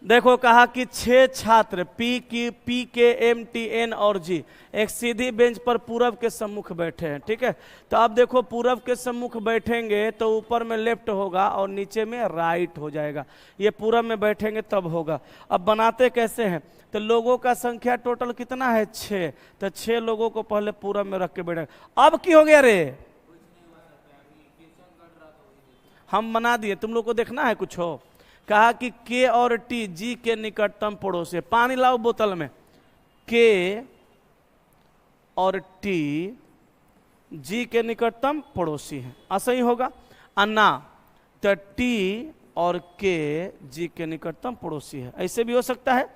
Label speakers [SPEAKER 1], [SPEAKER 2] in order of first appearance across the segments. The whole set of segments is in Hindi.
[SPEAKER 1] देखो कहा कि 6 छात्र पी के एम टी एन और जी एक सीधी बेंच पर पूरब के सम्मुख बैठे हैं। ठीक है, तो अब देखो पूरब के सम्मुख बैठेंगे तो ऊपर में लेफ्ट होगा और नीचे में राइट हो जाएगा। ये पूरब में बैठेंगे तब होगा। अब बनाते कैसे हैं, तो लोगों का संख्या टोटल कितना है 6, तो 6 लोगों को पहले पूरब में रख के बैठेंगे। अब की हो गया रे, हम बना दिए, तुम लोग को देखना है कुछ हो। कहा कि के और टी जी के निकटतम पड़ोसी, पानी लाओ बोतल में, के और टी जी के निकटतम पड़ोसी हैं, ऐसा ही होगा। अन्ना तो टी और के जी के निकटतम पड़ोसी है, ऐसे भी हो सकता है।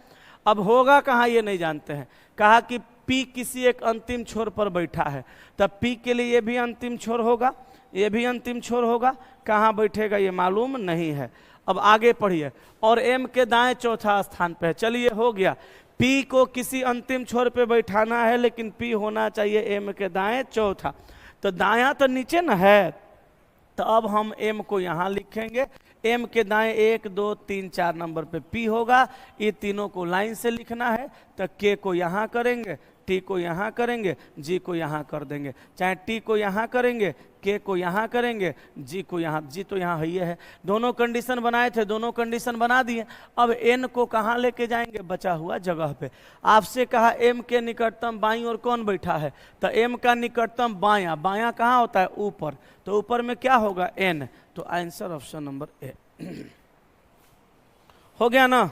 [SPEAKER 1] अब होगा कहाँ ये नहीं जानते हैं। कहा कि पी किसी एक अंतिम छोर पर बैठा है, तब पी के लिए ये भी अंतिम छोर होगा, ये भी अंतिम छोर होगा। कहाँ बैठेगा ये मालूम नहीं है। अब आगे पढ़िए, और एम के दाएं चौथा स्थान पे है। चलिए हो गया, पी को किसी अंतिम छोर पे बैठाना है, लेकिन पी होना चाहिए एम के दाएं चौथा। तो दायां तो नीचे न है, तो अब हम एम को यहाँ लिखेंगे। एम के दाएं 1 2 3 4 नंबर पे पी होगा। ये तीनों को लाइन से लिखना है, तो के को यहाँ करेंगे, टी को यहाँ करेंगे, जी को यहाँ कर देंगे। चाहे टी को यहाँ करेंगे, के को यहाँ करेंगे, जी को यहाँ, जी तो यहाँ है। दोनों कंडीशन बनाए थे, दोनों कंडीशन बना दिए। अब एन को कहाँ लेके जाएंगे, बचा हुआ जगह पे। आपसे कहा एम के निकटतम बाईं ओर कौन बैठा है, तो एम का निकटतम बायां, बायां कहाँ होता है ऊपर, तो ऊपर में क्या होगा एन। तो आंसर ऑप्शन नंबर ए हो गया ना।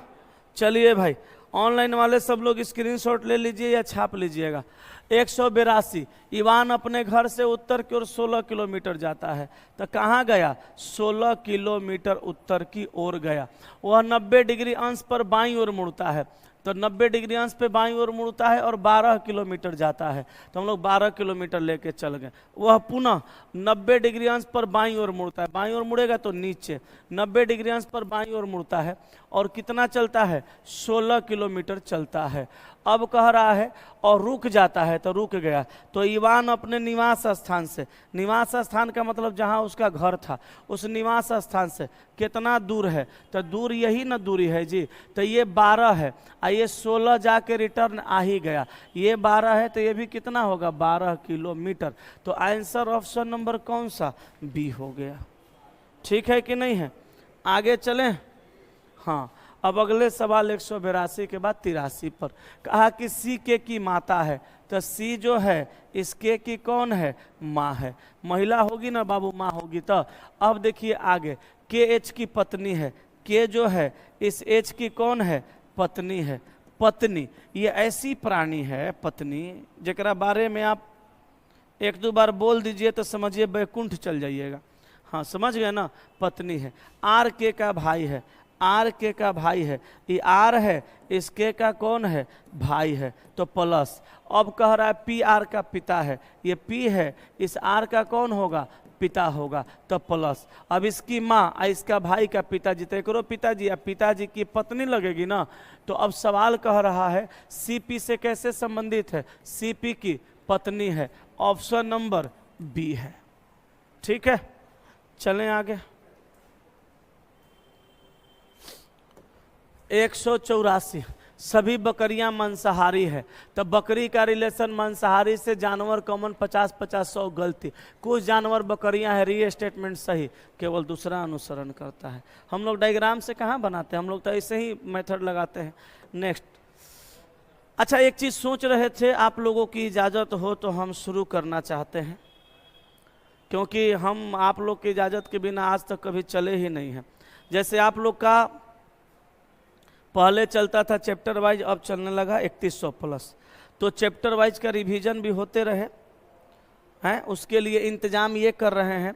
[SPEAKER 1] चलिए भाई, ऑनलाइन वाले सब लोग स्क्रीनशॉट ले लीजिए या छाप लीजिएगा। 182, इवान अपने घर से उत्तर की ओर 16 किलोमीटर जाता है, तो कहाँ गया, 16 किलोमीटर उत्तर की ओर गया। वह 90 डिग्री अंश पर बाईं ओर मुड़ता है, तो 90 डिग्री अंश पे बाईं ओर मुड़ता है और 12 किलोमीटर जाता है, तो हम लोग 12 किलोमीटर लेके चल गए। वह पुनः 90 डिग्री अंश पर बाईं ओर मुड़ता है, बाईं ओर मुड़ेगा तो नीचे, 90 डिग्री अंश पर बाईं ओर मुड़ता है और कितना चलता है, 16 किलोमीटर चलता है। अब कह रहा है और रुक जाता है, तो रुक गया। तो इवान अपने निवास स्थान से, निवास स्थान का मतलब जहाँ उसका घर था, उस निवास स्थान से कितना दूर है, तो दूर यही ना दूरी है जी, तो ये 12 है, ये 16 जाके रिटर्न आ ही गया, ये 12 है, तो ये भी कितना होगा 12 किलोमीटर। तो आंसर ऑप्शन नंबर कौन सा, बी हो गया। ठीक है कि नहीं है, आगे चलें। हाँ, अब अगले सवाल 182 के बाद 83 पर। कहा कि सी के की माता है, तो सी जो है इसके की कौन है, माँ है। महिला होगी ना बाबू, माँ होगी। तो अब देखिए आगे, के एच की पत्नी है, के जो है इस एच की कौन है, पत्नी है। पत्नी ये ऐसी प्राणी है, पत्नी जरा बारे में आप 1-2 बार बोल दीजिए तो समझिए बैकुंठ चल जाइएगा। हाँ समझ गए ना, पत्नी है। आर के का भाई है, आर के का भाई है, ये आर है, इसके का कौन है, भाई है, तो प्लस। अब कह रहा है पी आर का पिता है, ये पी है, इस आर का कौन होगा, पिता होगा, तो प्लस। अब इसकी माँ और इसका भाई का पिताजी, तो करो पिताजी, अब पिताजी की पत्नी लगेगी ना। तो अब सवाल कह रहा है सीपी से कैसे संबंधित है, सीपी की पत्नी है, ऑप्शन नंबर बी है। ठीक है, चलें आगे। 184, सभी बकरियां मांसाहारी है, तो बकरी का रिलेशन मांसाहारी से जानवर कॉमन 50-50-100 गलती। कुछ जानवर बकरियां है, री स्टेटमेंट सही, केवल दूसरा अनुसरण करता है। हम लोग डायग्राम से कहाँ बनाते हैं, हम लोग तो ऐसे ही मेथड लगाते हैं। नेक्स्ट, अच्छा एक चीज़ सोच रहे थे, आप लोगों की इजाज़त हो तो हम शुरू करना चाहते हैं, क्योंकि हम आप लोग की इजाज़त के बिना आज तक कभी चले ही नहीं हैं। जैसे आप लोग का पहले चलता था चैप्टर वाइज, अब चलने लगा 3100 प्लस, तो चैप्टर वाइज का रिवीजन भी होते रहे हैं। उसके लिए इंतजाम ये कर रहे हैं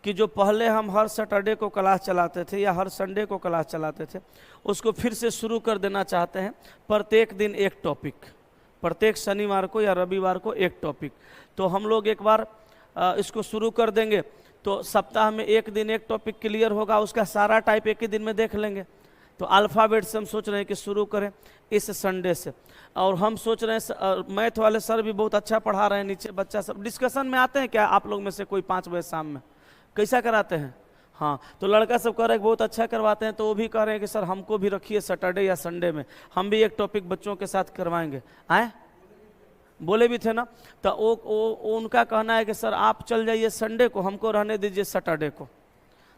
[SPEAKER 1] कि जो पहले हम हर सैटरडे को क्लास चलाते थे या हर संडे को क्लास चलाते थे, उसको फिर से शुरू कर देना चाहते हैं। प्रत्येक दिन एक टॉपिक, प्रत्येक शनिवार को या रविवार को एक टॉपिक। तो हम लोग एक बार इसको शुरू कर देंगे, तो सप्ताह में एक दिन एक टॉपिक क्लियर होगा, उसका सारा टाइप एक ही दिन में देख लेंगे। तो अल्फ़ाबेट से हम सोच रहे हैं कि शुरू करें इस संडे से, और हम सोच रहे हैं मैथ वाले सर भी बहुत अच्छा पढ़ा रहे हैं, नीचे बच्चा सब डिस्कशन में आते हैं क्या आप लोग में से कोई 5 बजे शाम में, कैसा कराते हैं? हाँ, तो लड़का सब कह रहे हैं बहुत अच्छा करवाते हैं, तो वो भी कह रहे हैं कि सर हमको भी रखिए सैटरडे या संडे में, हम भी एक टॉपिक बच्चों के साथ करवाएंगे। आए बोले भी थे ना, तो वो उनका कहना है कि सर आप चल जाइए संडे को, हमको रहने दीजिए सैटरडे को।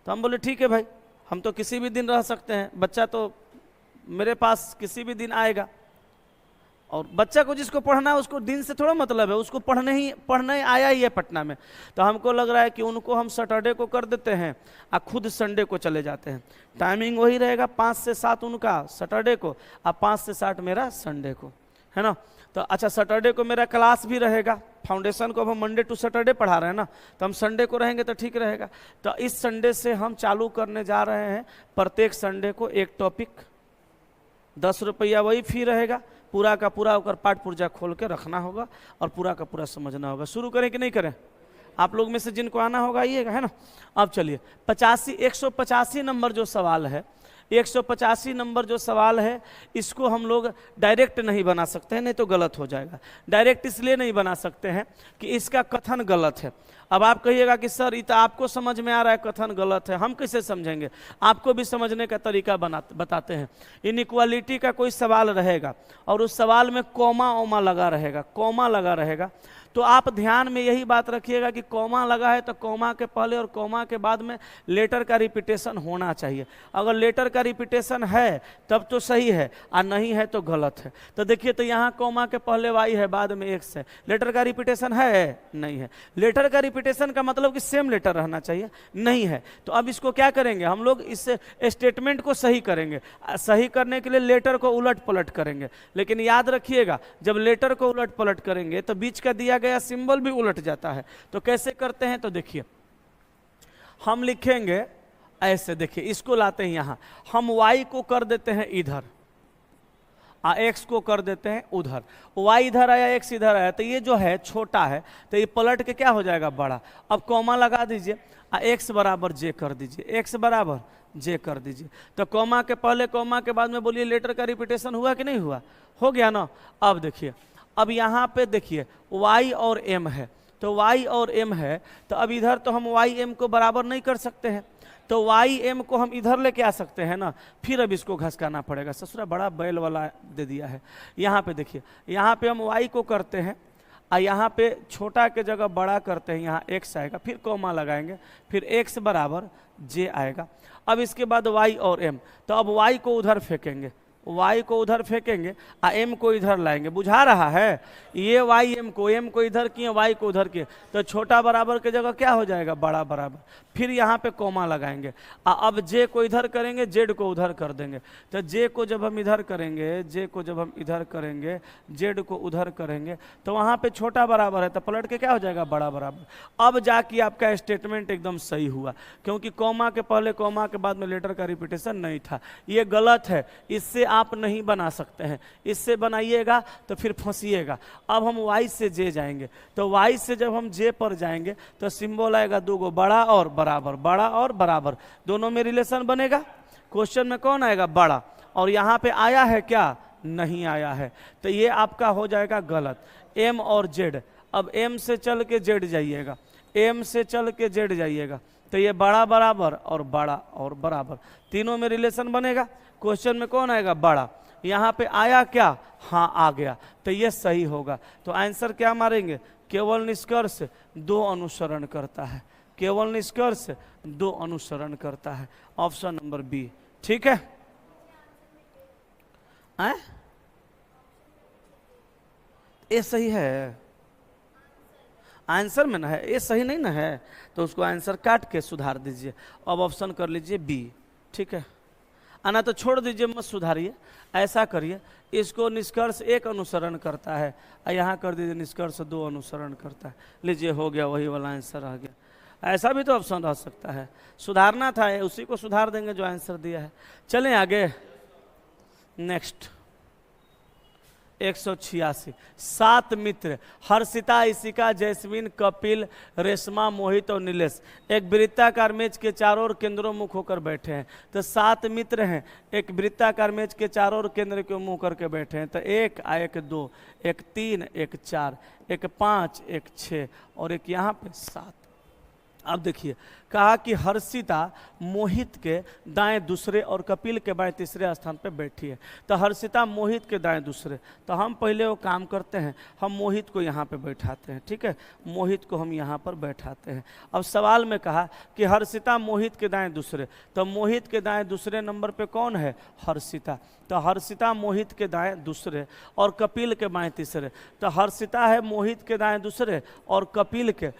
[SPEAKER 1] तो हम बोले ठीक है भाई, हम तो किसी भी दिन रह सकते हैं, बच्चा तो मेरे पास किसी भी दिन आएगा। और बच्चा को जिसको पढ़ना है उसको दिन से थोड़ा मतलब है, उसको पढ़ने आया ही है पटना में। तो हमको लग रहा है कि उनको हम सैटरडे को कर देते हैं और खुद संडे को चले जाते हैं। टाइमिंग वही रहेगा, 5 से 7 उनका सैटरडे को और 5 से 7 मेरा संडे को, है ना। तो अच्छा, सैटरडे को मेरा क्लास भी रहेगा, फाउंडेशन को अब हम मंडे टू सैटरडे पढ़ा रहे हैं ना, तो हम संडे को रहेंगे तो ठीक रहेगा। तो इस संडे से हम चालू करने जा रहे हैं प्रत्येक संडे को एक टॉपिक, 10 रुपया वही फी रहेगा, पूरा का पूरा होकर पाठ पुर्जा खोल के रखना होगा और पूरा का पूरा समझना होगा। शुरू करें कि नहीं करें? आप लोग में से जिनको आना होगा आइएगा, है ना। अब चलिए 185 नंबर जो सवाल है, 185 नंबर जो सवाल है, इसको हम लोग डायरेक्ट नहीं बना सकते हैं, नहीं तो गलत हो जाएगा। डायरेक्ट इसलिए नहीं बना सकते हैं कि इसका कथन गलत है। अब आप कहिएगा कि सर ये तो आपको समझ में आ रहा है कथन गलत है, हम कैसे समझेंगे? आपको भी समझने का तरीका बताते हैं। इनइक्वालिटी का कोई सवाल रहेगा और उस सवाल में कॉमा ओमा लगा रहेगा, कॉमा लगा रहेगा, तो आप ध्यान में यही बात रखिएगा कि कॉमा लगा है तो कॉमा के पहले और कॉमा के बाद में लेटर का रिपीटेशन होना चाहिए। अगर लेटर का रिपीटेशन है तब तो सही है और नहीं है तो गलत है। तो देखिए, तो यहाँ कॉमा के पहले वाई है, बाद में एक्स है, लेटर का रिपीटेशन है? नहीं है। लेटर का रिपीटेशन का मतलब कि सेम लेटर रहना चाहिए, नहीं है। तो अब इसको क्या करेंगे हम लोग? इस स्टेटमेंट को सही करेंगे। सही करने के लिए लेटर को उलट पलट करेंगे, लेकिन याद रखिएगा जब लेटर को उलट पलट करेंगे तो बीच का दिया गया सिंबल भी उलट जाता है। तो कैसे करते हैं? तो देखिए, हम लिखेंगे ऐसे, देखिए इसको लाते हैं यहाँ, हम y को कर देते हैं इधर और x को कर देते हैं उधर। y इधर आया, x इधर आया, तो ये जो है छोटा है तो ये पलट के क्या हो जाएगा? बड़ा। अब कॉमा लगा दीजिए और x बराबर j कर दीजिए, x बराबर j कर दीजिए। तो कॉमा के पहले कॉमा के बाद में बोलिए लेटर का रिपीटेशन हुआ कि नहीं हुआ? हो गया ना। अब देखिए, अब यहाँ पे देखिए y और m है, तो y और m है, तो अब इधर तो हम y m को बराबर नहीं कर सकते हैं, तो y m को हम इधर लेके आ सकते हैं ना। फिर अब इसको घसकाना पड़ेगा, ससुरा बड़ा बैल वाला दे दिया है। यहाँ पे देखिए, यहाँ पे हम y को करते हैं और यहाँ पे छोटा के जगह बड़ा करते हैं, यहाँ x आएगा, फिर कॉमा लगाएंगे, फिर x बराबर j आएगा। अब इसके बाद y और m, तो अब y को उधर फेंकेंगे, y को उधर फेंकेंगे और m को इधर लाएंगे। बुझा रहा है? ये y m को इधर किए, y को उधर किए, तो छोटा बराबर के जगह क्या हो जाएगा? बड़ा बराबर। फिर यहाँ पे कॉमा लगाएंगे और अब j को इधर करेंगे, z को उधर कर देंगे। तो j को जब हम इधर करेंगे, j को जब हम इधर करेंगे, z को उधर करेंगे, तो वहाँ पे छोटा बराबर है तो पलट के क्या हो जाएगा? बड़ा बराबर। अब जाके आपका स्टेटमेंट एकदम सही हुआ, क्योंकि कॉमा के पहले कॉमा के बाद में लेटर का रिपीटेशन नहीं था। ये गलत है, इससे आप नहीं बना सकते हैं, इससे बनाइएगा तो फिर फंसिएगा। अब हम y से j जाएंगे, तो y से जब हम j पर जाएंगे तो सिंबल आएगा दो गो, बड़ा और बराबर, बड़ा और बराबर, दोनों में रिलेशन बनेगा। क्वेश्चन में कौन आएगा? बड़ा। और यहाँ पे आया है क्या? नहीं आया है, तो ये आपका हो जाएगा गलत। m और z, अब m से चल के z जाइएगा, m से चल के z जाइएगा, तो ये बड़ा बराबर और बड़ा और बराबर, तीनों में रिलेशन बनेगा। क्वेश्चन में कौन आएगा? बड़ा। यहाँ पे आया क्या? हाँ आ गया, तो ये सही होगा। तो आंसर क्या मारेंगे? केवल निष्कर्ष दो अनुसरण करता है, केवल निष्कर्ष दो अनुसरण करता है, ऑप्शन नंबर बी। ठीक है? ये सही है, आंसर में ना है, ये सही नहीं ना है, तो उसको आंसर काट के सुधार दीजिए। अब ऑप्शन कर लीजिए बी। ठीक है? आना तो छोड़ दीजिए, मत सुधारिए, ऐसा करिए, इसको निष्कर्ष एक अनुसरण करता है और यहाँ कर दीजिए निष्कर्ष दो अनुसरण करता है। लीजिए, हो गया, वही वाला आंसर आ गया। ऐसा भी तो ऑप्शन रह सकता है, सुधारना था, उसी को सुधार देंगे जो आंसर दिया है। चलें आगे, नेक्स्ट 186। 7 मित्र, हर्षिता, इशिका, जैस्मिन, कपिल, रेशमा, मोहित और नीलेश एक वृत्ताकार मेज के चारों ओर केंद्रों मुख होकर बैठे हैं। तो 7 मित्र हैं, एक वृत्ताकार मेज के चारों ओर केंद्र के मुंह करके बैठे हैं। तो 1 1 2, 1 3, 1 4, 1 5, 1 6 और एक यहाँ पे 7। अब देखिए, कहा कि हर्षिता मोहित के दाएं दूसरे और कपिल के बाएं तीसरे स्थान पे बैठी है। तो हर्षिता मोहित के दाएं दूसरे, तो हम पहले वो काम करते हैं, हम मोहित को यहाँ पे बैठाते हैं। ठीक है, मोहित को हम यहाँ पर बैठाते हैं। अब सवाल में कहा कि हर्षिता मोहित के दाएं दूसरे, तो मोहित के दाएं दूसरे नंबर पे कौन है? हर्षिता। तो हर्षिता मोहित के दाएं दूसरे और कपिल के बाएं तीसरे, तो हर्षिता है मोहित के दाएं दूसरे और कपिल के,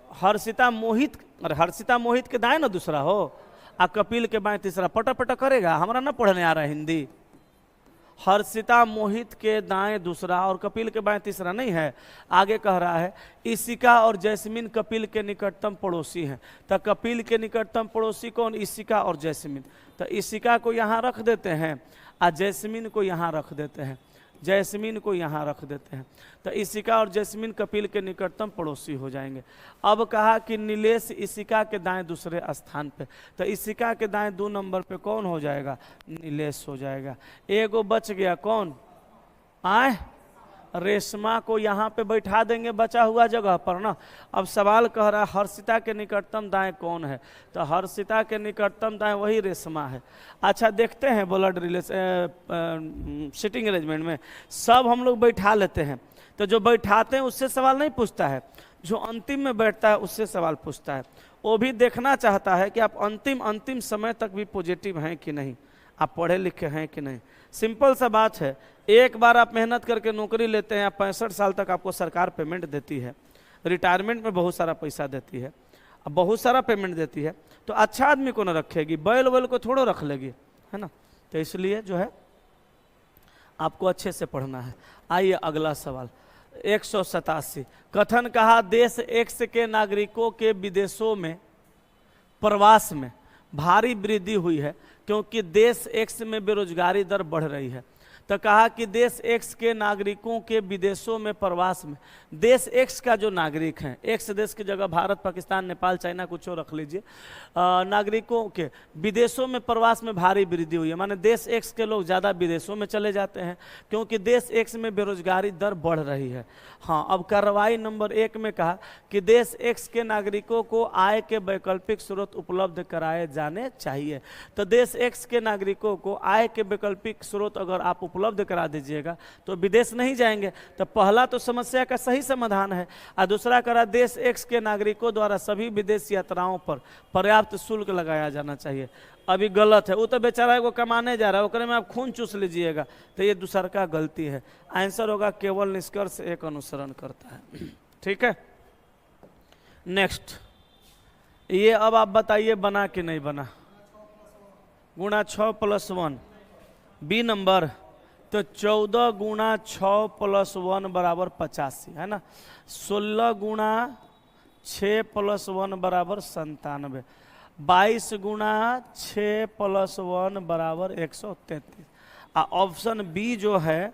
[SPEAKER 1] हर्षिता मोहित, अरे हर्षिता मोहित के दाएं ना दूसरा हो, आ कपिल के बाएं तीसरा, पटा पटा करेगा, हमारा ना पढ़ने आ रहा है हिंदी। हर्षिता मोहित के दाएं दूसरा और कपिल के बाएं तीसरा नहीं है। आगे कह रहा है इशिका और जैस्मिन कपिल के निकटतम पड़ोसी हैं। तो कपिल के निकटतम पड़ोसी कौन? इशिका और जैस्मिन। तो इशिका को यहाँ रख देते हैं और जैस्मिन को यहाँ रख देते हैं, जैस्मिन को यहाँ रख देते हैं। तो इशिका और जैस्मिन कपिल के निकटतम पड़ोसी हो जाएंगे। अब कहा कि नीलेश इशिका के दाएं दूसरे स्थान पे, तो इशिका के दाएं 2 नंबर पे कौन हो जाएगा? नीलेश हो जाएगा। एगो बच गया, कौन? आए रेशमा को यहाँ पे बैठा देंगे बचा हुआ जगह पर ना। अब सवाल कह रहा है हर्षिता के निकटतम दाएं कौन है? तो हर्षिता के निकटतम दाएं वही रेशमा है। अच्छा देखते हैं ब्लड रिलेशन सिटिंग अरेंजमेंट में सब हम लोग बैठा लेते हैं, तो जो बैठाते हैं उससे सवाल नहीं पूछता है, जो अंतिम में बैठता है उससे सवाल पूछता है। वो भी देखना चाहता है कि आप अंतिम समय तक भी पॉजिटिव हैं कि नहीं, आप पढ़े लिखे हैं कि नहीं। सिंपल सा बात है, एक बार आप मेहनत करके नौकरी लेते हैं, 65 साल तक आपको सरकार पेमेंट देती है, रिटायरमेंट में बहुत सारा पैसा देती है, अब बहुत सारा पेमेंट देती है, तो अच्छा आदमी को ना रखेगी, बैल वैल को थोड़ो रख लेगी, है ना। तो इसलिए जो है आपको अच्छे से पढ़ना है। आइए अगला सवाल 187। कथन कहा देश एक्स के नागरिकों के विदेशों में प्रवास में भारी वृद्धि हुई है क्योंकि देश एक्स में बेरोजगारी दर बढ़ रही है। तो कहा कि देश एक्स के नागरिकों के विदेशों में प्रवास में, देश एक्स का जो नागरिक हैं, एक्स देश की जगह भारत, पाकिस्तान, नेपाल, चाइना कुछ और रख लीजिए, नागरिकों के विदेशों में प्रवास में भारी वृद्धि हुई है, माने देश एक्स के लोग ज़्यादा विदेशों में चले जाते हैं क्योंकि देश एक्स में बेरोजगारी दर बढ़ रही है। हाँ, अब कार्रवाई नंबर 1 में कहा कि देश एक्स के नागरिकों को आय के वैकल्पिक स्रोत उपलब्ध कराए जाने चाहिए। तो देश एक्स के नागरिकों को आय के वैकल्पिक स्रोत अगर आप उपलब्ध करा दीजिएगा तो विदेश नहीं जाएंगे। तो पहला तो समस्या का सही समाधान है, और दूसरा करा देश एक्स के नागरिकों द्वारा सभी विदेश यात्राओं पर पर्याप्त शुल्क लगाया जाना चाहिए। अभी गलत है, वो तो बेचारा को कमाने जा रहा है, ओकरे में आप खून चूस लीजिएगा, तो ये दूसरा का गलती है। आंसर होगा केवल निष्कर्ष एक अनुसरण करता है। ठीक है, नेक्स्ट ये अब आप बताइए बना कि नहीं बना? गुणा 6 + 1 बी नंबर, तो 14 गुणा 6 + 1 बराबर 85 है ना। 16 गुणा 6 + 1 बराबर 97, 22 गुणा 6 + 1 बराबर 133। ऑप्शन बी जो है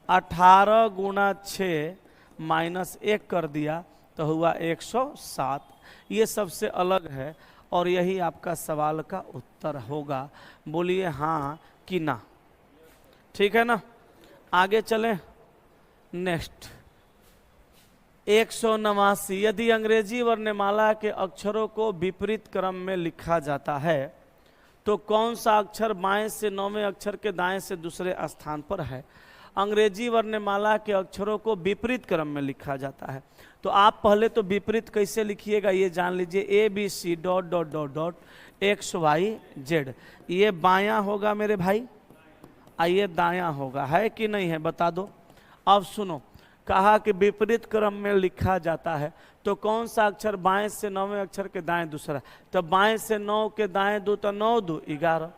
[SPEAKER 1] 18 गुणा 6 -1 कर दिया तो हुआ 107। ये सबसे अलग है और यही आपका सवाल का उत्तर होगा। बोलिए हाँ कि ना। ठीक है ना, आगे चलें। नेक्स्ट 189। यदि अंग्रेजी वर्णमाला के अक्षरों को विपरीत क्रम में लिखा जाता है तो कौन सा अक्षर बाएं से 9वें अक्षर के दाएं से दूसरे स्थान पर है? अंग्रेजी वर्णमाला के अक्षरों को विपरीत क्रम में लिखा जाता है, तो आप पहले तो विपरीत कैसे लिखिएगा ये जान लीजिए। ABC ... XYZ, ये बायां होगा मेरे भाई, ये दायां होगा, है कि नहीं है बता दो। अब सुनो, कहा कि विपरीत क्रम में लिखा जाता है तो कौन सा अक्षर बाएं से 9वें अक्षर के दाएं दूसरा? तो बाएं से 9 के दाएं 2 तो 9 2 11,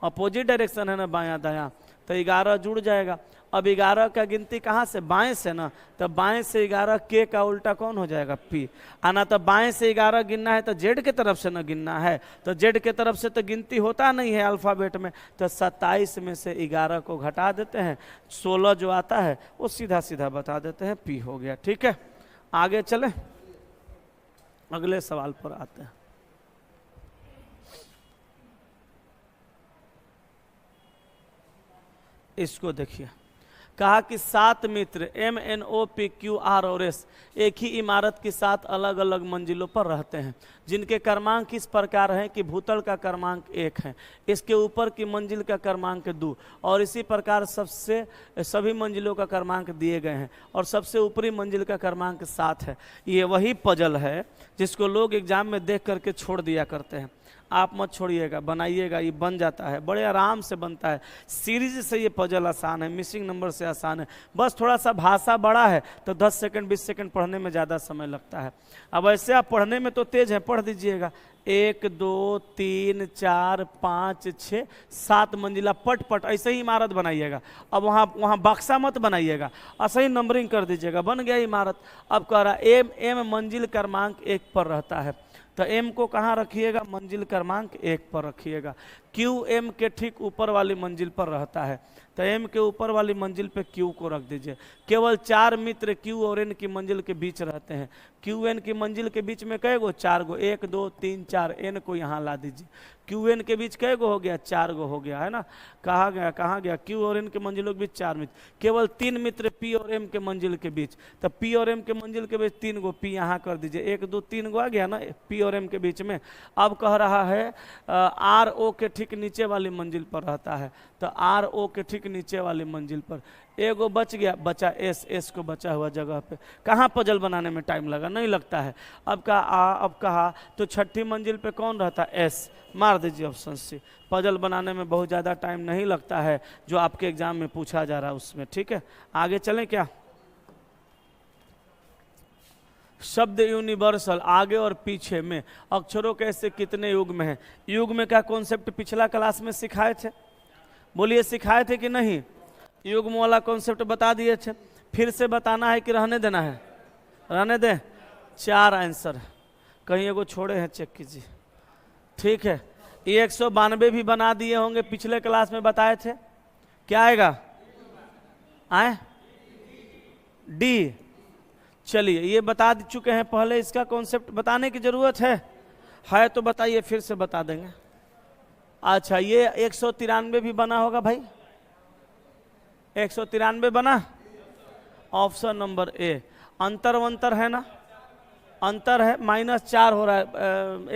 [SPEAKER 1] अपोजिट डायरेक्शन है ना बायां दायां, तो 11 जुड़ जाएगा। अब 11 का गिनती कहाँ से? बाएं से ना, तो बाएं से 11 के का उल्टा कौन हो जाएगा? पी। आना तो बाएं से 11 गिनना है तो जेड के तरफ से ना गिनना है, तो जेड के तरफ से तो गिनती होता नहीं है अल्फाबेट में, तो 27 में से 11 को घटा देते हैं, 16 जो आता है वो सीधा सीधा बता देते हैं, पी हो गया। ठीक है, आगे चले, अगले सवाल पर आते हैं। इसको देखिए, कहा कि 7 मित्र MNOP QR और S एक ही इमारत की 7 अलग अलग मंजिलों पर रहते हैं, जिनके क्रमांक इस प्रकार हैं कि भूतल का क्रमांक 1 है, इसके ऊपर की मंजिल का क्रमांक 2 और इसी प्रकार सभी मंजिलों का क्रमांक दिए गए हैं और सबसे ऊपरी मंजिल का क्रमांक 7 है। ये वही पजल है जिसको लोग एग्जाम में देख करके छोड़ दिया करते हैं। आप मत छोड़िएगा, बनाइएगा, ये बन जाता है, बड़े आराम से बनता है। सीरीज से ये पजल आसान है, मिसिंग नंबर से आसान है। बस थोड़ा सा भाषा बड़ा है तो 10 सेकंड 20 सेकंड पढ़ने में ज़्यादा समय लगता है। अब ऐसे आप पढ़ने में तो तेज है, पढ़ दीजिएगा। 1 2 3 4 5 6 7 मंजिला पट पट ऐसे ही इमारत बनाइएगा। अब वहाँ बक्सा मत बनाइएगा, ऐसे ही नंबरिंग कर दीजिएगा, बन गया इमारत। अब कह रहा एम मंजिल क्रमांक 1 पर रहता है, तो M को कहाँ रखिएगा? मंजिल क्रमांक 1 पर रखिएगा। Q M के ठीक ऊपर वाली मंजिल पर रहता है, तो M के ऊपर वाली मंजिल पे Q को रख दीजिए। केवल 4 मित्र Q और N की मंजिल के बीच रहते हैं। Q N की मंजिल के बीच में कै गो? 4 गो, 1 2 3 4। N को यहाँ ला दीजिए। Q N के बीच कै गो हो गया? 4 गो हो गया, है ना। कहाँ गया? Q और N के मंजिलों के बीच 4 मित्र। केवल 3 मित्र P और M के मंजिल के बीच, तो P और M के मंजिल के बीच 3 गो, P यहाँ कर दीजिए। 1 2 3 गो आ गया ना P और M के बीच में। अब कह रहा है R O के ठीक नीचे वाली मंजिल पर रहता है, तो R O के ठीक नीचे वाली मंजिल पर एगो बच गया, बचा S को बचा हुआ जगह पे। कहाँ पजल बनाने में टाइम लगा? नहीं लगता है। अब कहा तो छठी मंजिल पे कौन रहता है? S। मार दीजिए ऑप्शन C। पजल बनाने में बहुत ज़्यादा टाइम नहीं लगता है, जो आपके एग्जाम में पूछा जा रहा है उसमें। ठीक है, आगे चलें क्या? शब्द यूनिवर्सल, आगे और पीछे में अक्षरों के ऐसे कितने युग्म हैं? युग्म का कॉन्सेप्ट पिछला क्लास में सिखाए थे, बोलिए सिखाए थे कि नहीं? युग्म वाला कॉन्सेप्ट बता दिए थे, फिर से बताना है कि रहने देना है? रहने दें। 4 आंसर, कहीं एगो छोड़े हैं, चेक कीजिए। ठीक है, ये 192 भी बना दिए होंगे, पिछले क्लास में बताए थे। क्या आएगा? आए डी। चलिए, ये बता चुके हैं पहले, इसका कॉन्सेप्ट बताने की जरूरत है तो बताइए, फिर से बता देंगे। अच्छा, ये 193 भी बना होगा भाई, 193 बना। Option number A. अंतर है ना, अंतर है, -4 हो रहा है।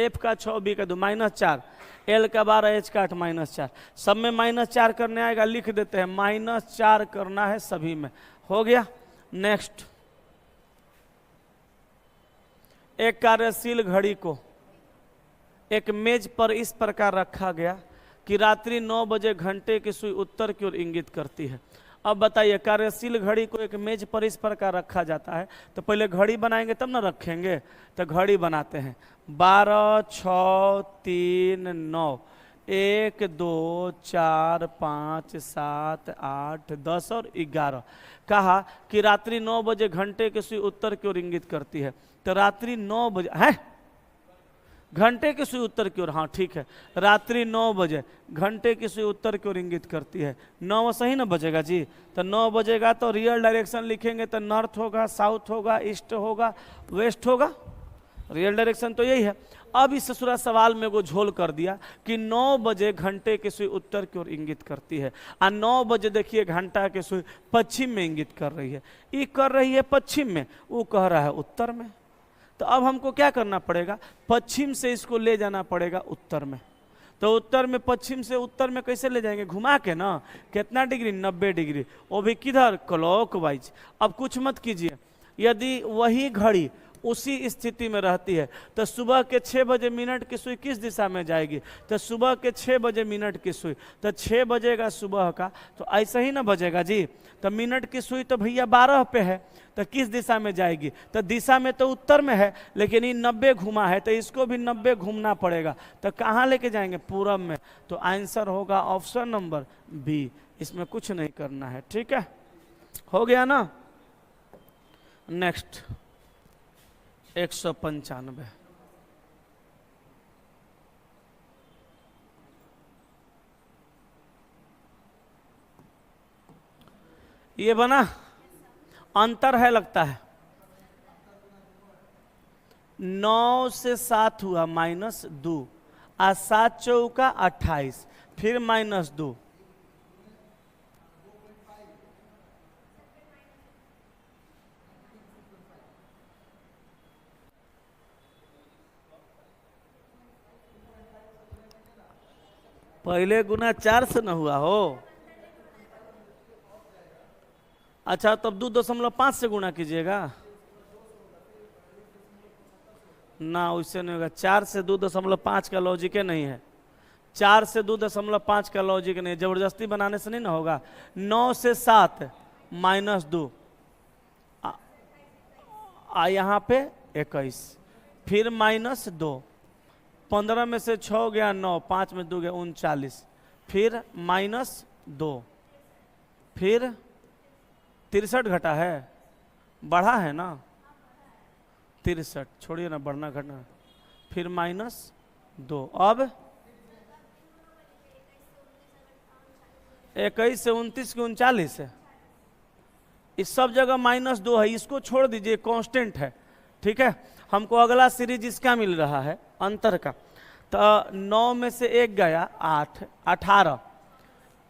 [SPEAKER 1] F का 6 B का 2, -4। L का 12 H का 8, -4। सब में -4 करने आएगा, लिख देते हैं -4 करना है सभी में। हो गया। नेक्स्ट, एक कार्यशील घड़ी को एक मेज पर इस प्रकार रखा गया कि रात्रि 9 बजे घंटे की सुई उत्तर की ओर इंगित करती है। अब बताइए, कार्यशील घड़ी को एक मेज पर इस प्रकार रखा जाता है, तो पहले घड़ी बनाएंगे तब ना रखेंगे। तो घड़ी बनाते हैं। 12 6 3 9 1 2 4 5 7 8 10 और 11। कहा कि रात्रि 9 बजे घंटे की सुई उत्तर की ओर इंगित करती है, तो रात्रि 9 बजे है, घंटे की सुई उत्तर की ओर। हाँ ठीक है, रात्रि 9 बजे घंटे की सुई उत्तर की ओर इंगित करती है। 9 सही ना बजेगा जी? तो 9 बजेगा तो रियल डायरेक्शन लिखेंगे तो नॉर्थ होगा, साउथ होगा, ईस्ट होगा, वेस्ट होगा। रियल डायरेक्शन तो यही है। अब इस ससुरा सवाल में वो झोल कर दिया कि 9 बजे घंटे की सुई उत्तर की ओर इंगित करती है, और 9 बजे देखिए घंटा की सुई पश्चिम में इंगित कर रही है। ये कर रही है पश्चिम में, वो कह रहा है उत्तर में। तो अब हमको क्या करना पड़ेगा? पश्चिम से इसको ले जाना पड़ेगा उत्तर में। तो उत्तर में, पश्चिम से उत्तर में कैसे ले जाएंगे? घुमा के ना। कितना डिग्री? 90 डिग्री, वो भी किधर? क्लॉकवाइज। अब कुछ मत कीजिए, यदि वही घड़ी उसी स्थिति में रहती है तो सुबह के 6 बजे मिनट की सुई किस दिशा में जाएगी? तो सुबह के 6 बजे मिनट की सुई, तो 6 बजेगा सुबह का, तो ऐसे ही ना बजेगा जी। तो मिनट की सुई तो भैया 12 पे है, तो किस दिशा में जाएगी? तो दिशा में तो उत्तर में है, लेकिन ये 90 घुमा है, तो इसको भी 90 घूमना पड़ेगा। तो कहाँ लेके जाएंगे? पूरब में। तो आंसर होगा ऑप्शन नंबर बी। इसमें कुछ नहीं करना है। ठीक है, हो गया ना। नेक्स्ट, 195। ये बना, अंतर है लगता है। 9 से 7 हुआ -2, और 7 चौका 28, फिर -2, पहले गुना 4 से न हुआ हो। अच्छा तब 2.5 से गुना कीजिएगा ना, उससे नहीं होगा। 4 से 2.5 का लॉजिक नहीं है। 4 से 2.5 का लॉजिक नहीं, जबरदस्ती बनाने से नहीं ना होगा। 9 से 7 -2 यहाँ पे 21, फिर -2, 15 में से 6 गया 9, 5 में 2 गया 39, फिर -2, फिर 63 घटा है, बढ़ा है ना 63, छोड़िए ना बढ़ना घटना, फिर -2, अब 21 से 29 की 39 है। इस सब जगह -2 है, इसको छोड़ दीजिए, कांस्टेंट है। ठीक है, हमको अगला सीरीज इसका मिल रहा है अंतर का। तो 9 में से 1 गया 8, 18,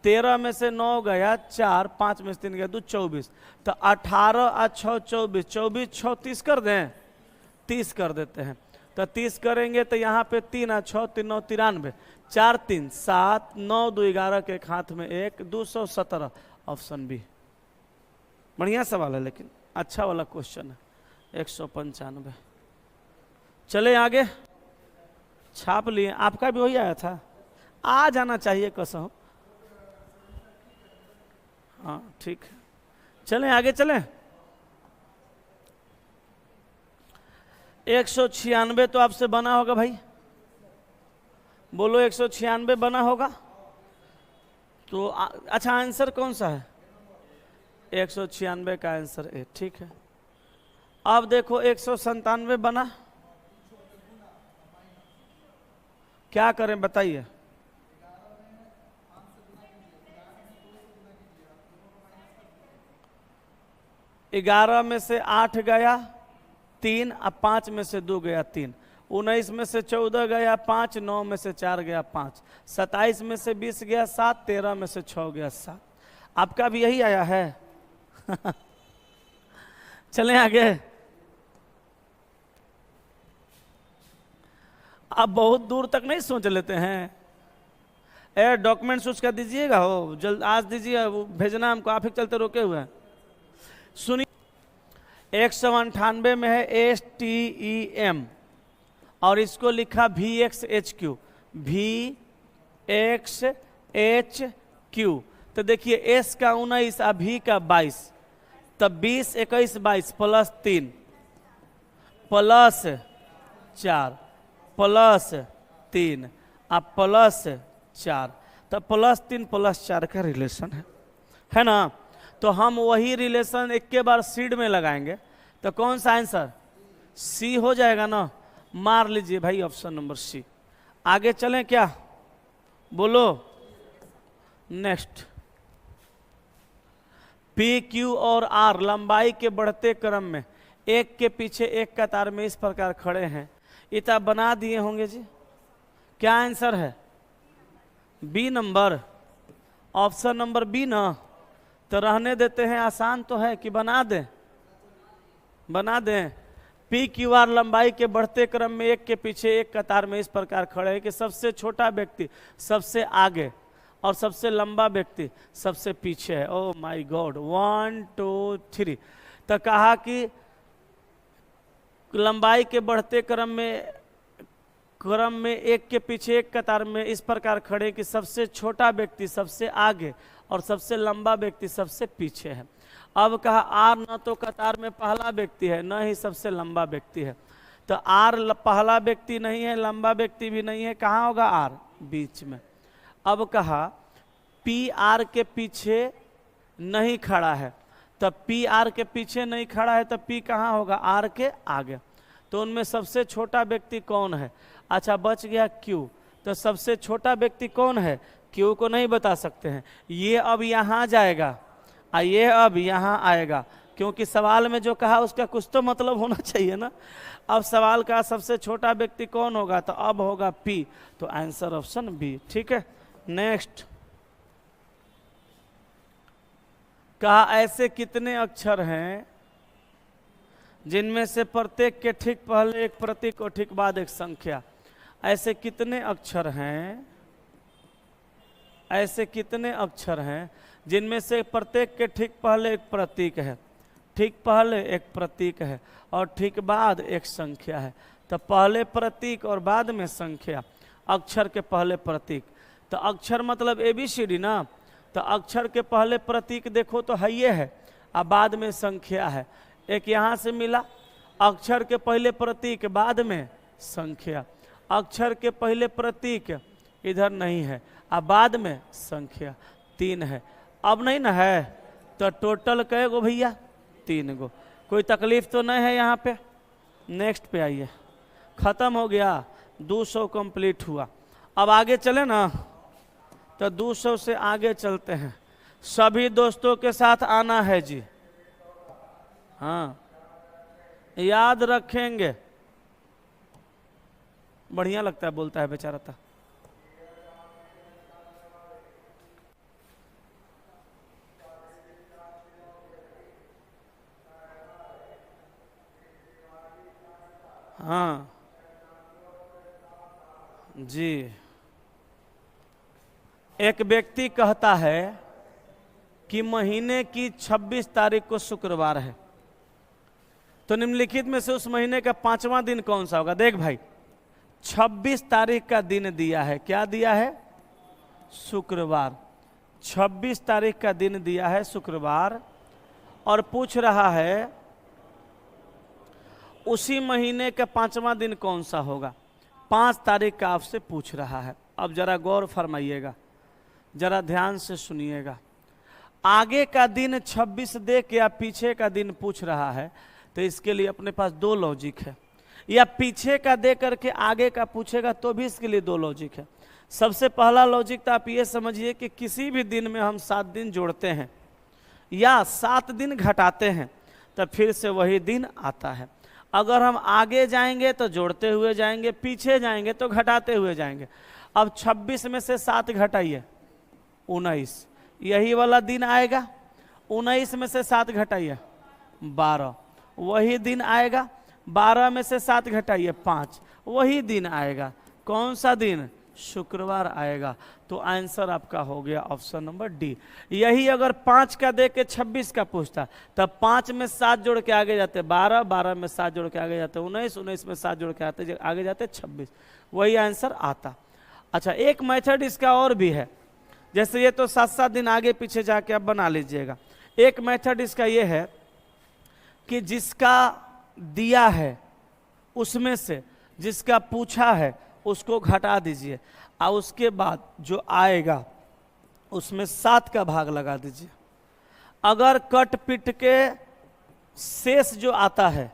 [SPEAKER 1] 13 में से 9 गया 4, 5 में से 3 गया 2, 24। तो 18 और 6 24, 24 6 30 कर दें, 30 कर देते हैं। तो 30 करेंगे तो यहाँ पे 3 और 6 3 9 93, 4 3 7 9 2 11 के एक हाथ में 1, 217, ऑप्शन बी। बढ़िया सवाल है, लेकिन अच्छा वाला क्वेश्चन है। 195। चले आगे, छाप लिए, आपका भी वही आया था, आ जाना चाहिए कसम। हाँ ठीक है, चलें आगे चलें। 196 तो आपसे बना होगा भाई, बोलो 196 बना होगा। तो अच्छा आंसर कौन सा है? 196 का आंसर ए, ठीक है। अब देखो 197 बना, क्या करें बताइए? ग्यारह में से 8 गया 3, अब 5 में से 2 गया 3, 19 में से 14 गया 5, 9 में से 4 गया 5, 27 में से 20 गया 7, 13 में से 6 गया 7। आपका भी यही आया है। चलें आगे। आप बहुत दूर तक नहीं सोच लेते हैं। डॉक्यूमेंट्स उसका दीजिएगा, हो जल्द आज दीजिए, वो भेजना हमको, आप ही चलते रोके हुए हैं। सुनिए, 198 में है STEM और इसको लिखा VXHQ, VXHQ। तो देखिए S का 19 और V का 22, तब 20 21 22 प्लस 3 प्लस 4 प्लस 3 अब प्लस 4, तो प्लस 3 प्लस 4 का रिलेशन है ना। तो हम वही रिलेशन एक के बार सीड में लगाएंगे, तो कौन सा आंसर? सी हो जाएगा ना। मार लीजिए भाई ऑप्शन नंबर सी। आगे चलें क्या, बोलो नेक्स्ट। पी क्यू और आर लंबाई के बढ़ते क्रम में एक के पीछे एक कतार में इस प्रकार खड़े हैं। इतना बना दिए होंगे जी, क्या आंसर है? B number, option number B ना। तो रहने देते हैं, आसान तो है कि बना दें? बना दें। पी क्यू आर लंबाई के बढ़ते क्रम में एक के पीछे एक कतार में इस प्रकार खड़े हैं कि सबसे छोटा व्यक्ति सबसे आगे और सबसे लंबा व्यक्ति सबसे पीछे है। Oh my God, 1 2 3। तो कहा कि लंबाई के बढ़ते क्रम में एक के पीछे एक कतार में इस प्रकार खड़े कि सबसे छोटा व्यक्ति सबसे आगे और सबसे लंबा व्यक्ति सबसे पीछे है। अब कहा आर न तो कतार में पहला व्यक्ति है न ही सबसे लंबा व्यक्ति है। तो आर पहला व्यक्ति नहीं है, लंबा व्यक्ति भी नहीं है, कहाँ होगा? आर बीच में। अब कहा पी आर के पीछे नहीं खड़ा है, तब पी आर के पीछे नहीं खड़ा है, तब पी कहाँ होगा? आर के आगे। तो उनमें सबसे छोटा व्यक्ति कौन है? अच्छा बच गया क्यू। तो सबसे छोटा व्यक्ति कौन है? क्यू को नहीं बता सकते हैं। ये अब यहाँ जाएगा और ये अब यहाँ आएगा, क्योंकि सवाल में जो कहा उसका कुछ तो मतलब होना चाहिए ना। अब सवाल का सबसे छोटा व्यक्ति कौन होगा? तो अब होगा पी। तो आंसर ऑप्शन बी, ठीक है। नेक्स्ट, कहा ऐसे कितने अक्षर हैं जिनमें से प्रत्येक के ठीक पहले एक प्रतीक और ठीक बाद एक संख्या। ऐसे कितने अक्षर हैं ऐसे कितने अक्षर हैं जिनमें से प्रत्येक के ठीक पहले एक प्रतीक है, ठीक पहले एक प्रतीक है और ठीक बाद एक संख्या है। तो पहले प्रतीक और बाद में संख्या, अक्षर के पहले प्रतीक। तो अक्षर मतलब ABCD ना, तो अक्षर के पहले प्रतीक देखो तो है ये है, और बाद में संख्या है। एक यहाँ से मिला, अक्षर के पहले प्रतीक बाद में संख्या, अक्षर के पहले प्रतीक इधर नहीं है और बाद में संख्या 3 है। अब नहीं ना है तो टोटल कै गो भैया? 3 गो। कोई तकलीफ तो नहीं है यहाँ पे? नेक्स्ट पे आइए। खत्म हो गया, 200 कंप्लीट हुआ। अब आगे चले ना, तो 200 से आगे चलते हैं। सभी दोस्तों के साथ आना है जी, हाँ याद रखेंगे। बढ़िया लगता है, बोलता है बेचारा था। हाँ जी। एक व्यक्ति कहता है कि महीने की 26 तारीख को शुक्रवार है, तो निम्नलिखित में से उस महीने का 5वां दिन कौन सा होगा? देख भाई, 26 तारीख का दिन दिया है, क्या दिया है? शुक्रवार। 26 तारीख का दिन दिया है शुक्रवार, और पूछ रहा है उसी महीने का 5वां दिन कौन सा होगा। 5 तारीख का आपसे पूछ रहा है। अब जरा गौर फरमाइएगा, जरा ध्यान से सुनिएगा। आगे का दिन 26 दे के या पीछे का दिन पूछ रहा है, तो इसके लिए अपने पास 2 लॉजिक है। या पीछे का दे करके आगे का पूछेगा तो भी इसके लिए 2 लॉजिक है। सबसे पहला लॉजिक तो आप ये समझिए कि किसी भी दिन में हम 7 दिन जोड़ते हैं या 7 दिन घटाते हैं, तो फिर से वही दिन आता है। अगर हम आगे जाएंगे तो जोड़ते हुए जाएंगे, पीछे जाएंगे तो घटाते हुए जाएंगे। अब 26 में से 7 घटाइए, 19, यही वाला दिन आएगा। 19 में से 7 घटाइए, 12, वही दिन आएगा। 12 में से 7 घटाइए, 5, वही दिन आएगा। कौन सा दिन? शुक्रवार आएगा। तो आंसर आपका हो गया ऑप्शन नंबर डी। यही अगर 5 का दे के 26 का पूछता, तब 5 में 7 जोड़ के आगे जाते 12, 12 में 7 जोड़ के आगे जाते 19, 19 में 7 जोड़ के आगे जाते 26, वही आंसर आता। अच्छा, एक मेथड इसका और भी है। जैसे ये तो 7-7 दिन आगे पीछे जाके आप बना लीजिएगा। एक मेथड इसका ये है कि जिसका दिया है उसमें से जिसका पूछा है उसको घटा दीजिए, और उसके बाद जो आएगा उसमें 7 का भाग लगा दीजिए। अगर कट पिट के शेष जो आता है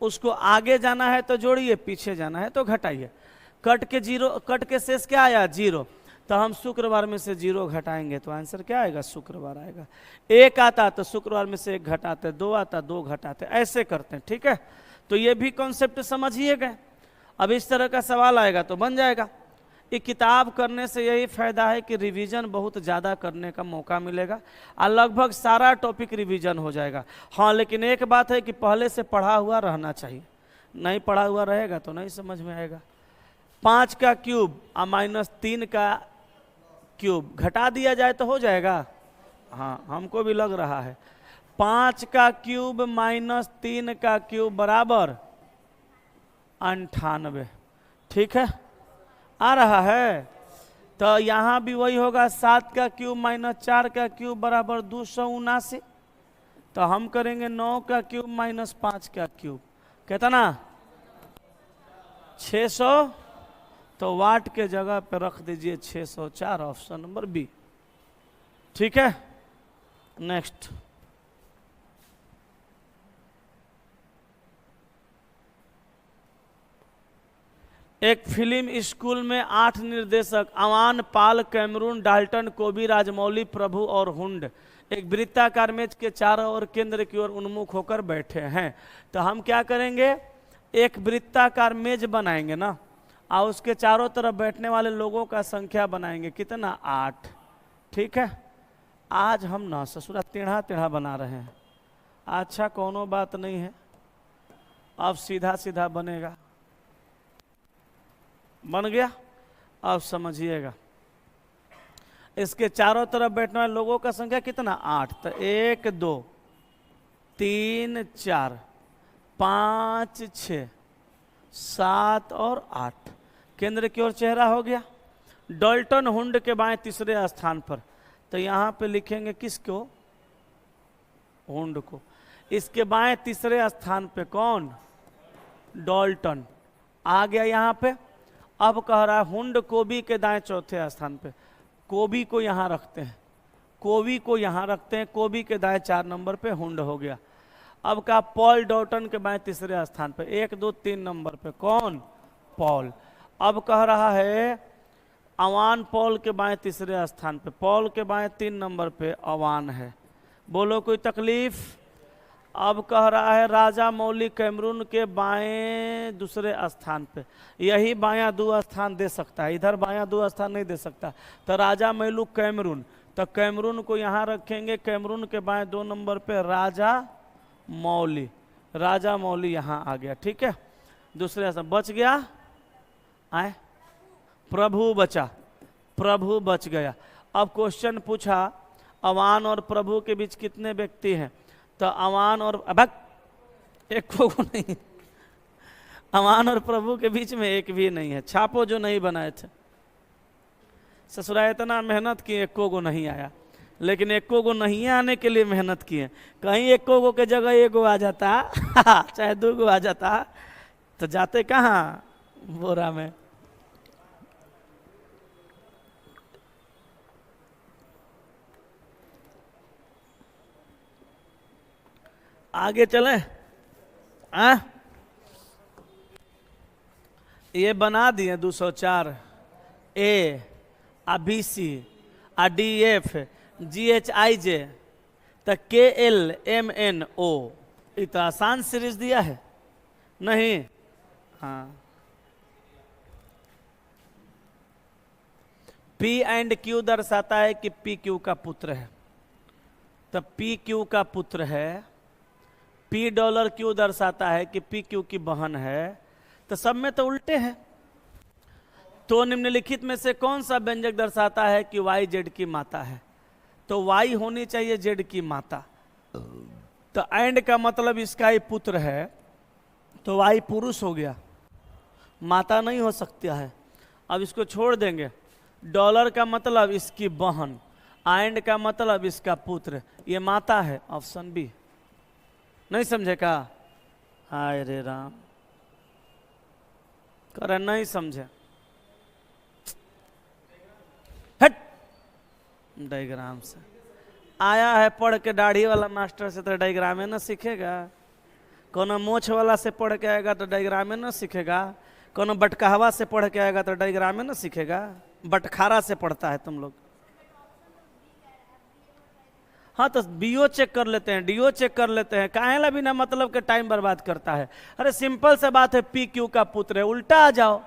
[SPEAKER 1] उसको आगे जाना है तो जोड़िए, पीछे जाना है तो घटाइए। कट के शेष क्या आया? 0। तो हम शुक्रवार में से 0 घटाएंगे तो आंसर क्या आएगा? शुक्रवार आएगा। 1 आता तो शुक्रवार में से 1 घटाते, 2 आता 2 घटाते, ऐसे करते हैं। ठीक है, तो ये भी कॉन्सेप्ट समझिए गए। अब इस तरह का सवाल आएगा तो बन जाएगा। ये किताब करने से यही फायदा है कि रिवीजन बहुत ज़्यादा करने का मौका मिलेगा और लगभग सारा टॉपिक रिवीजन हो जाएगा। हाँ, लेकिन एक बात है कि पहले से पढ़ा हुआ रहना चाहिए। नहीं पढ़ा हुआ रहेगा तो नहीं समझ में आएगा। 5 का क्यूब और -3 का क्यूब घटा दिया जाए तो हो जाएगा। हाँ, हमको भी लग रहा है। 5 का क्यूब -3 का क्यूब बराबर 98। ठीक है, आ रहा है। तो यहाँ भी वही होगा। 7 का क्यूब -4 का क्यूब बराबर 279। तो हम करेंगे 9 का क्यूब -5 का क्यूब, कितना? 600। तो वाट के जगह पे रख दीजिए 604, ऑप्शन नंबर बी। ठीक है, नेक्स्ट। एक फिल्म स्कूल में 8 निर्देशक अवान, पाल, कैमरून, डाल्टन, कोबी, राजमौली, प्रभु और हुंड एक वृत्ताकार मेज के चारों ओर केंद्र की ओर उन्मुख होकर बैठे हैं। तो हम क्या करेंगे? एक वृत्ताकार मेज बनाएंगे ना, और उसके चारों तरफ बैठने वाले लोगों का संख्या बनाएंगे। कितना? 8। ठीक है, आज हम ना ससुरा टेढ़ा टेढ़ा बना रहे हैं। अच्छा, कोनो बात नहीं है, अब सीधा सीधा बनेगा। बन गया? अब समझिएगा, इसके चारों तरफ बैठने वाले लोगों का संख्या कितना? 8। तो 1 2 3 4 5 6 7 और 8, केंद्र की ओर चेहरा हो गया। डाल्टन हुंड के बाएं तीसरे स्थान पर, तो यहां पे लिखेंगे किसको? हुंड को। इसके बाएं तीसरे स्थान पे कौन? डाल्टन आ गया यहां पे। अब कह रहा है हुंड कोबी के दाएं चौथे स्थान पे, कोबी को यहां रखते हैं, कोबी को यहां रखते हैं, कोबी के दाएं 4 नंबर पे हुंड हो गया। अब कहा पॉल डाल्टन के बाएं तीसरे स्थान पे 1 2 3 नंबर पे कौन? पॉल। अब कह रहा है अवान पॉल के बाएं तीसरे स्थान पे, पॉल के बाएं 3 नंबर पे अवान है। बोलो कोई तकलीफ? अब कह रहा है राजा मौली कैमरून के बाएं दूसरे स्थान पे, यही बायां 2 स्थान दे सकता है, इधर बायां 2 स्थान नहीं दे सकता। तो राजा मैलू कैमरून, तो कैमरून को यहाँ रखेंगे, कैमरून के बाएं 2 नंबर पे राजा मौली, राजा मौली यहाँ आ गया। ठीक है, दूसरे स्थान बच गया, आए प्रभु बचा, प्रभु बच गया। अब क्वेश्चन पूछा अवान और प्रभु के बीच कितने व्यक्ति हैं? तो अवान और अब एक को नहीं, अवान और प्रभु के बीच में एक भी नहीं है। छापो जो नहीं बनाए थे, ससुरा इतना मेहनत किए एको को नहीं आया, लेकिन एको को नहीं आने के लिए मेहनत किए। कहीं एको को के जगह एगो आ जाता चाहे 2 गो आ जाता तो जाते कहाँ? बोरा में। आगे चले। ये बना दिए 204 ए BC DF GHIJ तो KLMNO, इतना आसान सीरीज दिया है नहीं? हाँ, P एंड Q दर्शाता है कि PQ का पुत्र है, तो PQ का पुत्र है। $Q दर्शाता है कि PQ की बहन है। तो सब में तो उल्टे हैं। तो निम्नलिखित में से कौन सा व्यंजक दर्शाता है कि Y Z की माता है? तो Y होनी चाहिए Z की माता। तो एंड का मतलब इसका ही पुत्र है, तो Y पुरुष हो गया, माता नहीं हो सकता है। अब इसको छोड़ देंगे। डॉलर का मतलब इसकी बहन, एंड का मतलब इसका पुत्र, ये माता है। Option B. नहीं समझे का? हाय रे राम, करे नहीं समझे। हट, डायग्राम से आया है पढ़ के, दाढ़ी वाला मास्टर से तो डायग्रामे ना सीखेगा। कोनो मोछ वाला से पढ़ के आएगा तो डायग्रामे ना सीखेगा। कोनो बटकाहवा से पढ़ के आएगा तो डायग्रामे ना सीखेगा। बटखारा से पढ़ता है तुम लोग। हाँ तो बीओ चेक कर लेते हैं, डीओ चेक कर लेते हैं, काहेला बिना मतलब के टाइम बर्बाद करता है। अरे सिंपल सा बात है, पी क्यू का पुत्र है, उल्टा आ जाओ।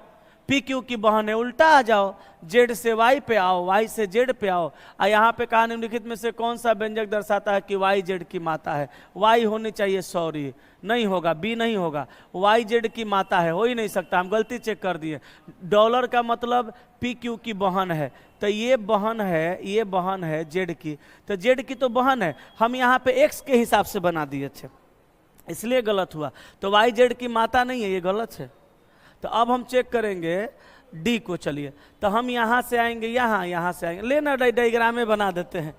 [SPEAKER 1] पी क्यू की बहन है, उल्टा आ जाओ। जेड से वाई पे आओ, वाई से जेड पे आओ। और यहाँ पे कहा निम्नलिखित में से कौन सा व्यंजक दर्शाता है कि वाई जेड की माता है? वाई होनी चाहिए, सॉरी नहीं होगा, बी नहीं होगा। वाई जेड की माता है, हो ही नहीं सकता, हम गलती चेक कर दिए। डॉलर का मतलब पी क्यू की बहन है, तो ये बहन है, ये बहन है जेड की, तो जेड की तो बहन है, हम यहाँ पे एक्स के हिसाब से बना दिए थे, इसलिए गलत हुआ। तो वाई जेड की माता नहीं है, ये गलत है। तो अब हम चेक करेंगे डी को। चलिए तो हम यहाँ से आएंगे, यहाँ से आएंगे, लेना डायग्राम में बना देते हैं।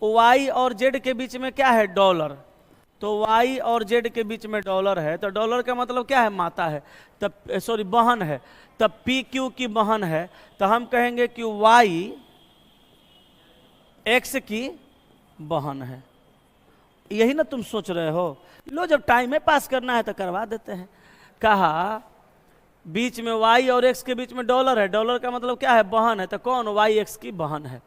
[SPEAKER 1] वाई और जेड के बीच में क्या है? डॉलर। तो वाई और जेड के बीच में डॉलर है, तो डॉलर का मतलब क्या है? माता है, तब सॉरी बहन है। तब पी क्यू की बहन है, तो हम कहेंगे कि वाई एक्स की बहन है। यही ना तुम सोच रहे हो? लो, जब टाइम में पास करना है तो करवा देते हैं। कहा बीच में वाई और एक्स के बीच में डॉलर है, डॉलर का मतलब क्या है? बहन है, तो कौन? वाई एक्स की बहन है।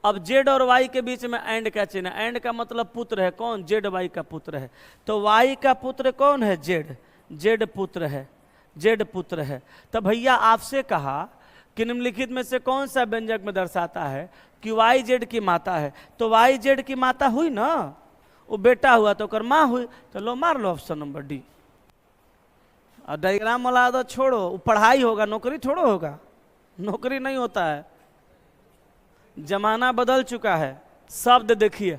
[SPEAKER 1] अब जेड और वाई के बीच में एंड का चिन्ह है, एंड का मतलब पुत्र है, कौन? जेड वाई का पुत्र है। तो वाई का पुत्र कौन है? जेड। जेड पुत्र है, जेड पुत्र है। तो भैया आपसे कहा कि निम्नलिखित में से कौन सा व्यंजक में दर्शाता है कि वाई जेड की माता है? तो वाई जेड की माता हुई ना, वो बेटा हुआ तो कर माँ हुई, तो लो मार लो ऑप्शन नंबर डी। और डायग्राम वाला आदत छोड़ो, वो पढ़ाई होगा, नौकरी थोड़ो होगा। नौकरी नहीं होता है, जमाना बदल चुका है। शब्द देखिए,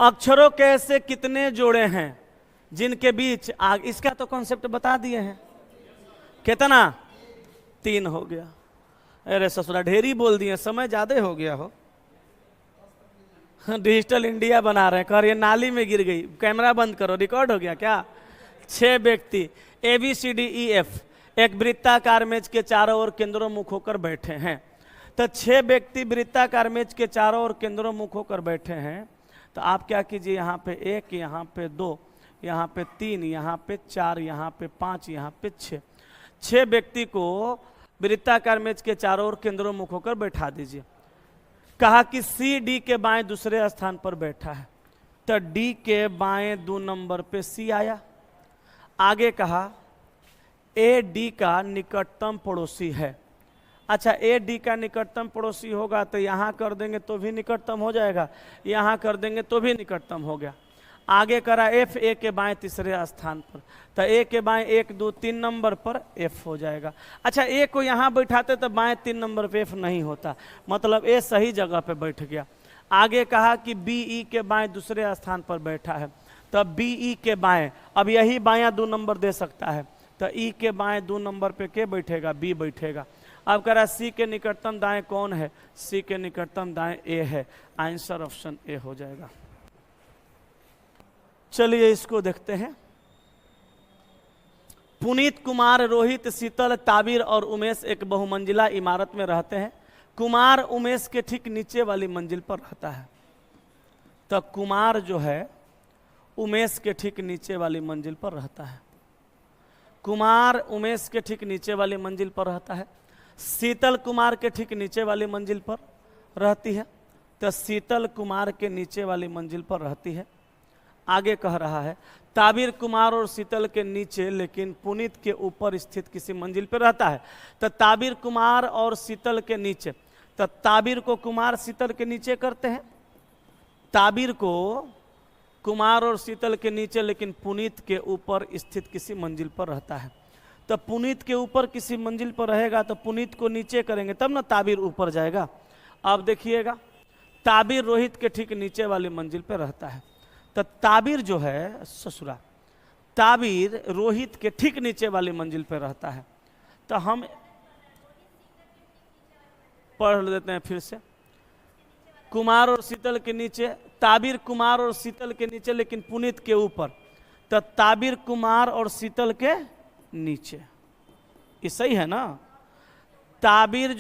[SPEAKER 1] अक्षरों के ऐसे कितने जोड़े हैं जिनके बीच आग, इसका तो कॉन्सेप्ट बता दिए हैं। कितना? 3 हो गया। अरे ससुरा ढेरी बोल दिए, समय ज्यादा हो गया हो। डिजिटल इंडिया बना रहे हैं, कह रही है नाली में गिर गई, कैमरा बंद करो, रिकॉर्ड हो गया क्या? 6 व्यक्ति ABCDEF एक वृत्ताकार मेज के चारों ओर केंद्रों मुख होकर बैठे हैं। तो 6 व्यक्ति वृत्ताकार मेज के चारों ओर केंद्रों मुख होकर बैठे हैं। तो आप क्या कीजिए, यहाँ पे 1, यहाँ पे 2, यहाँ पे 3, यहाँ पे 4, यहाँ पे 5, यहाँ पे 6। 6 व्यक्ति को वृत्ताकार मेज के चारों ओर केंद्रों मुख होकर बैठा दीजिए। कहा कि C D के बाएं दूसरे स्थान पर बैठा है, तो D के बाएं 2 नंबर पे C आया। आगे कहा A D का निकटतम पड़ोसी है। अच्छा, A D का निकटतम पड़ोसी होगा तो यहाँ कर देंगे तो भी निकटतम हो जाएगा, यहाँ कर देंगे तो भी निकटतम हो गया। आगे करा F A के बाएं तीसरे स्थान पर, तो A के बाएं 1 2 3 नंबर पर F हो जाएगा। अच्छा, A को यहाँ बैठाते तो बाएं 3 नंबर पे F नहीं होता, मतलब A सही जगह पे बैठ गया। आगे कहा कि B E के बाएं दूसरे स्थान पर बैठा है, तब B E के बाएं, अब यही बायां 2 नंबर दे सकता है, तो E के बाएं 2 नंबर पे के बैठेगा? B बैठेगा। अब कह रहा C के निकटतम दाएं कौन है? C के निकटतम दाएं A है, आंसर ऑप्शन A हो जाएगा। चलिए इसको देखते हैं। पुनीत, कुमार, रोहित, शीतल, ताबिर और उमेश एक बहुमंजिला इमारत में रहते हैं। कुमार उमेश के ठीक नीचे वाली मंजिल पर रहता है। तो कुमार जो है उमेश के ठीक नीचे वाली मंजिल पर रहता है। कुमार उमेश के ठीक नीचे वाली मंजिल पर रहता है। शीतल कुमार के ठीक नीचे वाली मंजिल पर रहती है, तो शीतल कुमार के नीचे वाली मंजिल पर रहती है। आगे कह रहा है ताबिर कुमार और शीतल के नीचे लेकिन पुनीत के ऊपर स्थित किसी मंजिल पर रहता है। तो ताबिर कुमार और शीतल के नीचे, तो ताबिर को कुमार शीतल के नीचे करते हैं, ताबिर को कुमार और शीतल के नीचे लेकिन पुनीत के ऊपर स्थित किसी मंजिल पर रहता है। तो पुनीत के ऊपर किसी मंजिल पर रहेगा तो पुनीत को नीचे करेंगे तब ना ताबिर ऊपर जाएगा। अब देखिएगा, ताबिर रोहित के ठीक नीचे वाली मंजिल पर रहता है। तो ताबिर जो है ससुरा, ताबिर रोहित के ठीक नीचे वाली मंजिल पर रहता है। तो हम पढ़ देते हैं फिर से। कुमार और शीतल के नीचे, ताबिर कुमार और शीतल के नीचे लेकिन पुनीत के ऊपर, तो ताबिर कुमार और शीतल के नीचे, ये सही है ना? ताबिर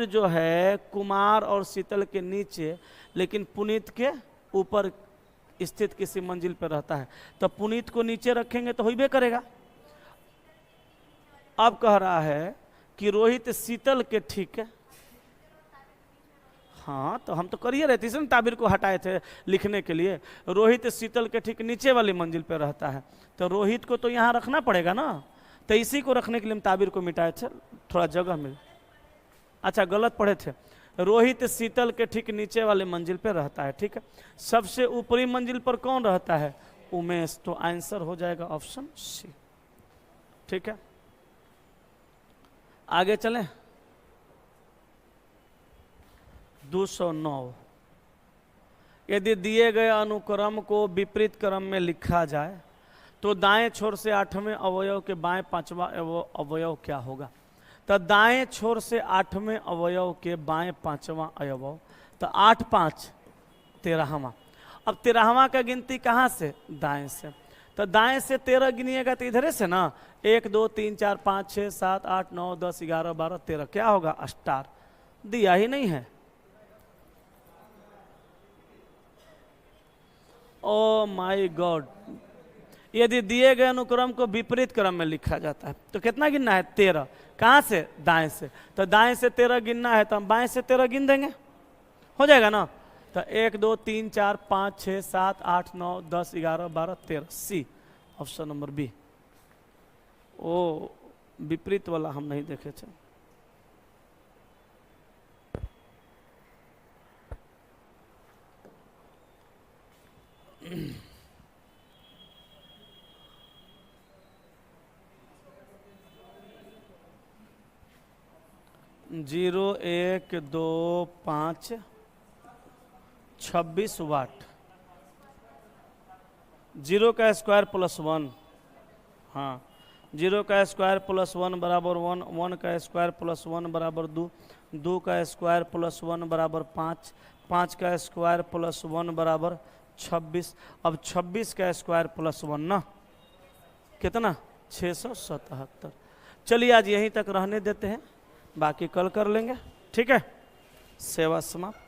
[SPEAKER 1] जो है कुमार और शीतल के नीचे लेकिन पुनीत के ऊपर स्थित किसी मंजिल पर रहता है, तो पुनीत को नीचे रखेंगे तो होइबे करेगा। अब कह रहा है कि रोहित शीतल के ठीक है, हाँ तो हम तो करिए रहे थे, इसलिए ताबिर को हटाए थे लिखने के लिए। रोहित शीतल के ठीक नीचे वाली मंजिल पर रहता है, तो रोहित को तो यहाँ रखना पड़ेगा ना, तो इसी को रखने के लिए हम ताबिर को मिटाए थे, थोड़ा जगह मिल। अच्छा गलत पढ़े थे, रोहित शीतल के ठीक नीचे वाले मंजिल पर रहता है, ठीक है। सबसे ऊपरी मंजिल पर कौन रहता है? उमेश, तो आंसर हो जाएगा ऑप्शन सी, ठीक है। आगे चलें। 209, यदि दिए गए अनुक्रम को विपरीत क्रम में लिखा जाए तो दाएं छोर से 8वें अवयव के बाएं 5वां अवयव क्या होगा? तो दाएं छोर से 8वें अवयव के बाएं 5वां अवयव, तो 8 5 13वां। अब 13वां का गिनती कहाँ से? दाएं से। तो दाएं से 13 गिनिएगा तो इधरे से ना, 1 2 3 4 5 6 7 8 9 10 11 12 13, क्या होगा? स्टार। दिया ही नहीं है। ओ माय गॉड, यदि दिए गए अनुक्रम को विपरीत क्रम में लिखा जाता है तो कितना गिनना है? 13। कहाँ से? दाएं से। तो दाएं से 13 गिनना है तो हम बाएं से 13 गिन देंगे, हो जाएगा ना। तो 1 2 3 4 5 6 7 8 9 10 11 12 13, सी ऑप्शन नंबर बी। ओ विपरीत वाला हम नहीं देखे थे। 0125 26 वाट। 0 का स्क्वायर प्लस 1, हाँ 0 का स्क्वायर प्लस 1 बराबर 1, 1 का स्क्वायर प्लस 1 बराबर 2, 2 का स्क्वायर प्लस 1 बराबर 5, 5 का स्क्वायर प्लस 1 बराबर 26। अब 26 का स्क्वायर प्लस 1 ना कितना 677। चलिए आज यहीं तक रहने देते हैं, बाकी कल कर लेंगे, ठीक है। सेवा समाप्त।